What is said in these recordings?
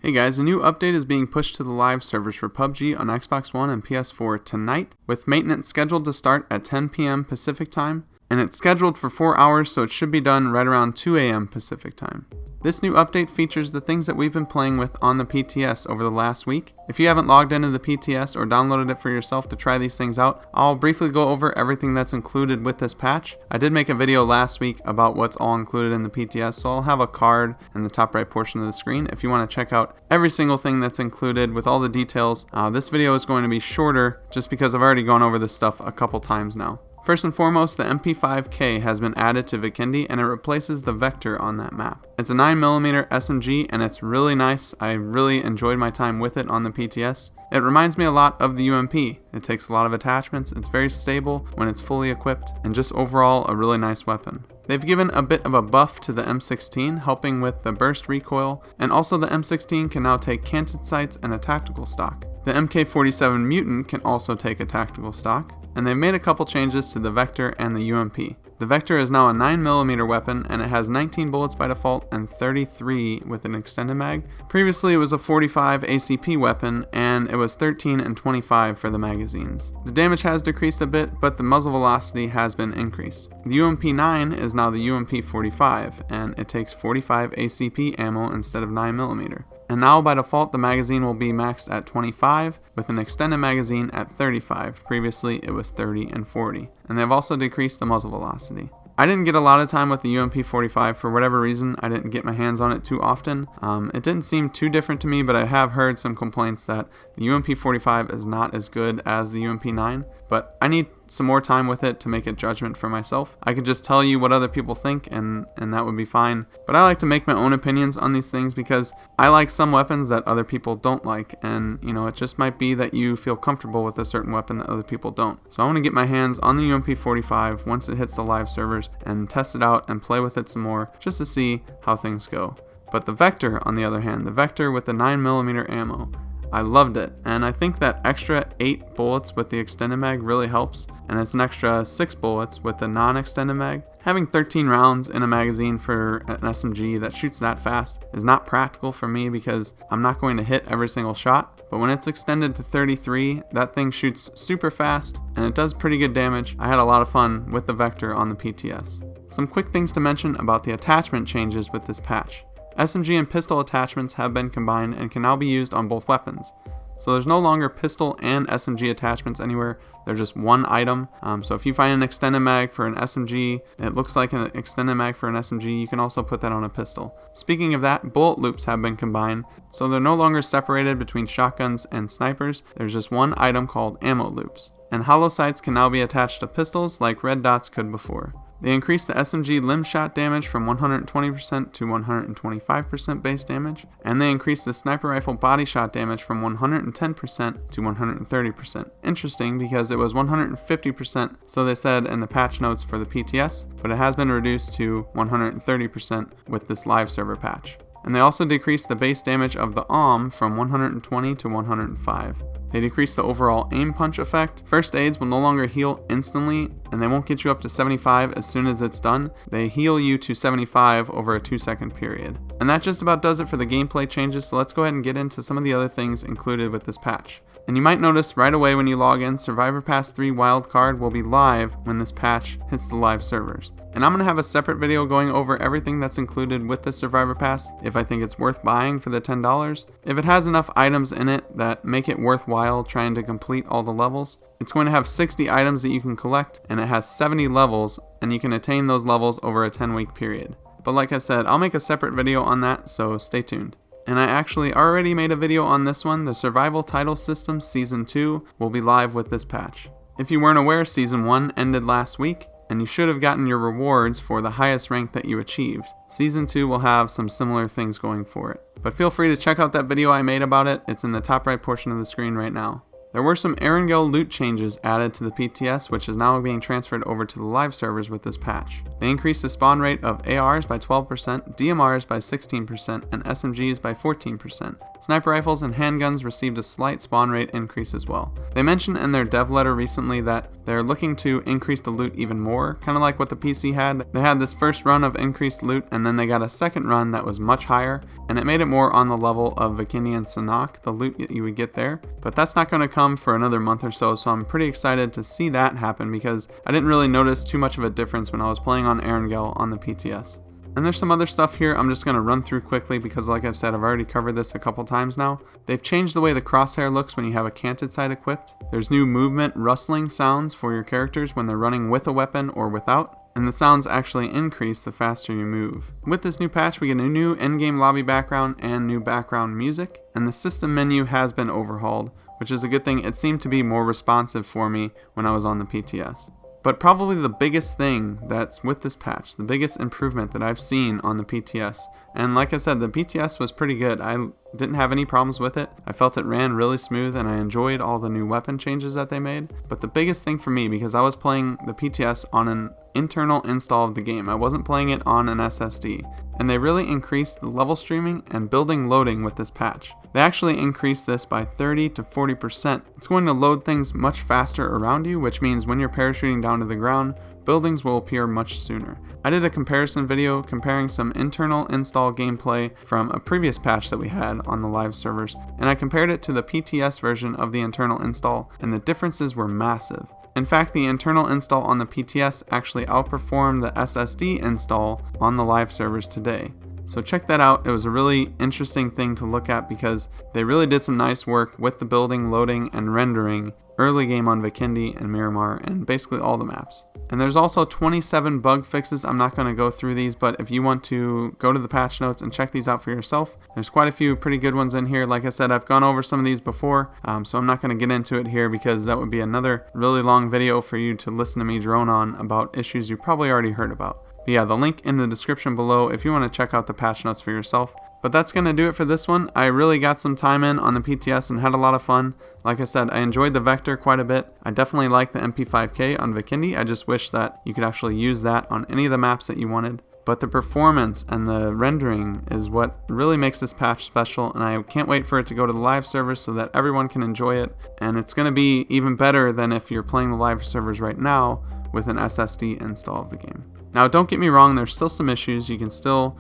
Hey guys, a new update is being pushed to the live servers for PUBG on Xbox One and PS4 tonight, with maintenance scheduled to start at 10 p.m. Pacific time, and it's scheduled for 4 hours, so it should be done right around 2 a.m. Pacific time. This new update features the things that we've been playing with on the PTS over the last week. If you haven't logged into the PTS or downloaded it for yourself to try these things out, I'll briefly go over everything that's included with this patch. I did make a video last week about what's all included in the PTS, so I'll have a card in the top right portion of the screen if you want to check out every single thing that's included with all the details. This video is going to be shorter just because I've already gone over this stuff a couple times now. First and foremost, the MP5K has been added to Vikendi and it replaces the Vector on that map. It's a 9mm SMG and it's really nice. I really enjoyed my time with it on the PTS. It reminds me a lot of the UMP. It takes a lot of attachments, it's very stable when it's fully equipped, and just overall a really nice weapon. They've given a bit of a buff to the M16, helping with the burst recoil, and also the M16 can now take canted sights and a tactical stock. The MK47 Mutant can also take a tactical stock, and they've made a couple changes to the Vector and the UMP. The Vector is now a 9mm weapon and it has 19 bullets by default and 33 with an extended mag. Previously it was a 45 ACP weapon and it was 13 and 25 for the magazines. The damage has decreased a bit, but the muzzle velocity has been increased. The UMP9 is now the UMP45 and it takes 45 ACP ammo instead of 9mm. And now by default the magazine will be maxed at 25 with an extended magazine at 35. Previously it was 30 and 40. And they've also decreased the muzzle velocity. I didn't get a lot of time with the UMP45 for whatever reason. I didn't get my hands on it too often. It didn't seem too different to me, but I have heard some complaints that the UMP45 is not as good as the UMP9, but I need some more time with it to make a judgment for myself. I could just tell you what other people think and that would be fine, but I like to make my own opinions on these things because I like some weapons that other people don't like, and it just might be that you feel comfortable with a certain weapon that other people don't. So I want to get my hands on the UMP45 once it hits the live servers and test it out and play with it some more just to see how things go. But the Vector, on the other hand, the Vector with the 9mm ammo, I loved it, and I think that extra 8 bullets with the extended mag really helps, and it's an extra 6 bullets with the non-extended mag. Having 13 rounds in a magazine for an SMG that shoots that fast is not practical for me because I'm not going to hit every single shot, but when it's extended to 33, that thing shoots super fast and it does pretty good damage. I had a lot of fun with the Vector on the PTS. Some quick things to mention about the attachment changes with this patch. SMG and pistol attachments have been combined and can now be used on both weapons. So there's no longer pistol and SMG attachments anywhere, they're just one item. So if you find an extended mag for an SMG, it looks like an extended mag for an SMG, you can also put that on a pistol. Speaking of that, bullet loops have been combined, so they're no longer separated between shotguns and snipers, there's just one item called ammo loops. And hollow sights can now be attached to pistols like red dots could before. They increased the SMG limb shot damage from 120% to 125% base damage, and they increased the sniper rifle body shot damage from 110% to 130%. Interesting because it was 150%, so they said in the patch notes for the PTS, but it has been reduced to 130% with this live server patch. And they also decreased the base damage of the AUM from 120 to 105. They decrease the overall aim punch effect. First aids will no longer heal instantly, and they won't get you up to 75 as soon as it's done. They heal you to 75 over a 2-second period. And that just about does it for the gameplay changes, so let's go ahead and get into some of the other things included with this patch. And you might notice right away when you log in, Survivor Pass 3 wildcard will be live when this patch hits the live servers. And I'm going to have a separate video going over everything that's included with the Survivor Pass, if I think it's worth buying for the $10. If it has enough items in it that make it worthwhile trying to complete all the levels. It's going to have 60 items that you can collect, and it has 70 levels, and you can attain those levels over a 10-week period. But like I said, I'll make a separate video on that, so stay tuned. And I actually already made a video on this one. The Survival Title System Season 2 will be live with this patch. If you weren't aware, Season 1 ended last week, and you should have gotten your rewards for the highest rank that you achieved. Season 2 will have some similar things going for it. But feel free to check out that video I made about it. It's in the top right portion of the screen right now. There were some Erangel loot changes added to the PTS, which is now being transferred over to the live servers with this patch. They increased the spawn rate of ARs by 12%, DMRs by 16%, and SMGs by 14%. Sniper rifles and handguns received a slight spawn rate increase as well. They mentioned in their dev letter recently that they're looking to increase the loot even more, kind of like what the PC had. They had this first run of increased loot, and then they got a second run that was much higher, and it made it more on the level of Vikendi and Sanhok, the loot that you would get there. But that's not going to come for another month or so I'm pretty excited to see that happen because I didn't really notice too much of a difference when I was playing on Erangel on the PTS. And there's some other stuff here I'm just going to run through quickly because like I've said, I've already covered this a couple times now. They've changed the way the crosshair looks when you have a canted sight equipped. There's new movement rustling sounds for your characters when they're running with a weapon or without. And the sounds actually increase the faster you move. With this new patch, we get a new in-game lobby background and new background music. And the system menu has been overhauled, which is a good thing. It seemed to be more responsive for me when I was on the PTS. But probably the biggest thing that's with this patch, the biggest improvement that I've seen on the PTS, and like I said, the PTS was pretty good. I didn't have any problems with it. I felt it ran really smooth and I enjoyed all the new weapon changes that they made. But the biggest thing for me, because I was playing the PTS on an internal install of the game, I wasn't playing it on an SSD, and they really increased the level streaming and building loading with this patch. They actually increased this by 30 to 40%. It's going to load things much faster around you, which means when you're parachuting down to the ground, buildings will appear much sooner. I did a comparison video comparing some internal install gameplay from a previous patch that we had on the live servers, and I compared it to the PTS version of the internal install, and the differences were massive. In fact, the internal install on the PTS actually outperformed the SSD install on the live servers today. So check that out. It was a really interesting thing to look at because they really did some nice work with the building, loading, and rendering early game on Vikendi and Miramar and basically all the maps. And there's also 27 bug fixes. I'm not going to go through these, but if you want to go to the patch notes and check these out for yourself, there's quite a few pretty good ones in here. Like I said, I've gone over some of these before, so I'm not going to get into it here because that would be another really long video for you to listen to me drone on about issues you probably already heard about. But yeah, the link in the description below if you want to check out the patch notes for yourself. But that's going to do it for this one. I really got some time in on the PTS and had a lot of fun. Like I said, I enjoyed the Vector quite a bit. I definitely like the MP5K on Vikendi. I just wish that you could actually use that on any of the maps that you wanted. But the performance and the rendering is what really makes this patch special, and I can't wait for it to go to the live servers so that everyone can enjoy it. And it's going to be even better than if you're playing the live servers right now with an SSD install of the game. Now, don't get me wrong, there's still some issues. You can still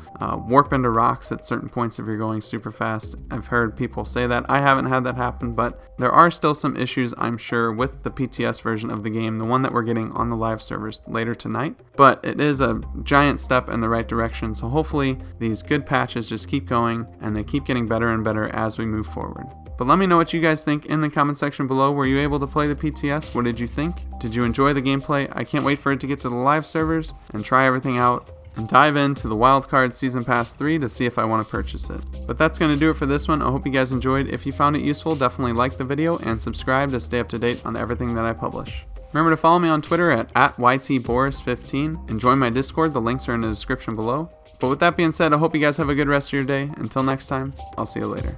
warp into rocks at certain points if you're going super fast. I've heard people say that. I haven't had that happen, but there are still some issues, I'm sure, with the PTS version of the game, the one that we're getting on the live servers later tonight. But it is a giant step in the right direction, so hopefully these good patches just keep going and they keep getting better and better as we move forward. But let me know what you guys think in the comment section below. Were you able to play the PTS? What did you think? Did you enjoy the gameplay? I can't wait for it to get to the live servers and try everything out and dive into the Wildcard Season Pass 3 to see if I want to purchase it. But that's going to do it for this one. I hope you guys enjoyed. If you found it useful, definitely like the video and subscribe to stay up to date on everything that I publish. Remember to follow me on Twitter at YTBoris15 and join my Discord. The links are in the description below. But with that being said, I hope you guys have a good rest of your day. Until next time, I'll see you later.